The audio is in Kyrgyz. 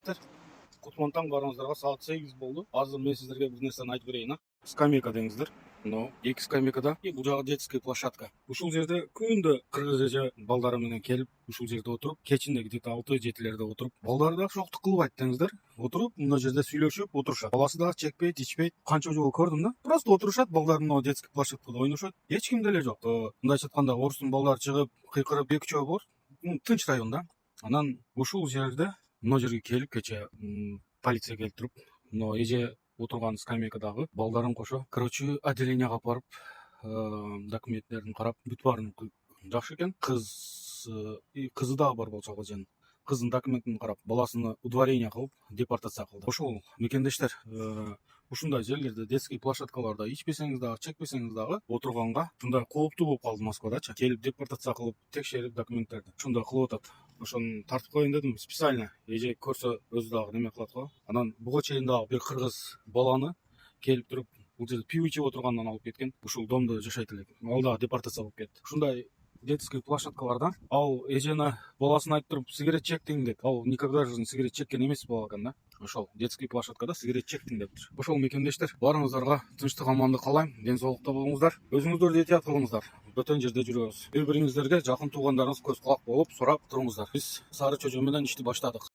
Кутмантан барыңыздарга саат 8 болду. Азыр мен сиздерге бир нерсени айтып берейин. Скамейка деңиздер. Но эки скамейкада бул жагы детский площадка. Ушул жерде күндө кыргыз эже балдары менен келип, ушул жерде отуруп, кечинде где-то 6-7лерде отуруп, балдары да шоктук кылбайт деңиздер. Отуруп, мына жерде сүйлөшүп отурушат. Баласы да чекпейт, ичпейт. Канча жолу көрдүм да. Просто отурушат, балдар мына детский площадкада ойношот. Эч ким деле жок. Мындайча айтканда, орустун балдары чыгып, кыйкырып, эки-үчөө бар. Тынч район да. Анан ушул жерде мына жерге келип кече полиция келип туруп, мына эже отурган скамейкадагы балдарын кошо короче отделенияга алып барып, документтерин карап, бүт баарын жакшы экен. Кызы дагы бар болчу эженин. Кыздын документин карап, баласыны удворение кылып, депортация кылды. Ошол мекендештер ушундай жерлерде, детский площадкаларда ичпесеңиз дагы, чекпесеңиз дагы отурганга ушундай кооптуу болуп калды Москвадачы. Келип депортация кылып, текшерип документтерди. Ушундай кылып атат. Ошону тартып коеюн дедим специально. Эже көрсө өзү дагы неме кылат го. Анан буга чейин дагы бир кыргыз баланы келип туруп, бул жерде пиво ичип отургандан алып кеткен. Ушул домдо жашайт элек. Ал дагы депортация болуп кетти. Ушундай детский площадкаларда ал эжени баласына айтып туруп сигарет чектиң деп. Ал никогда жизни сигарет чеккен эмес бала экен да. Ошол детский площадкада сигарет чектиң дептир. Ошол мекендештер, баарыңыздарга тынчтык, амандык каалайм. Ден соолукта болуңуздар. Өзүңүздөрдү этият кылыңыздар. Бөтөн жерде жүрөбүз. Бири-бириңиздерге жакын туугандарыңыз көз кулак болуп сурап туруңуздар. Биз Сары чөжө менен ишти баштадык.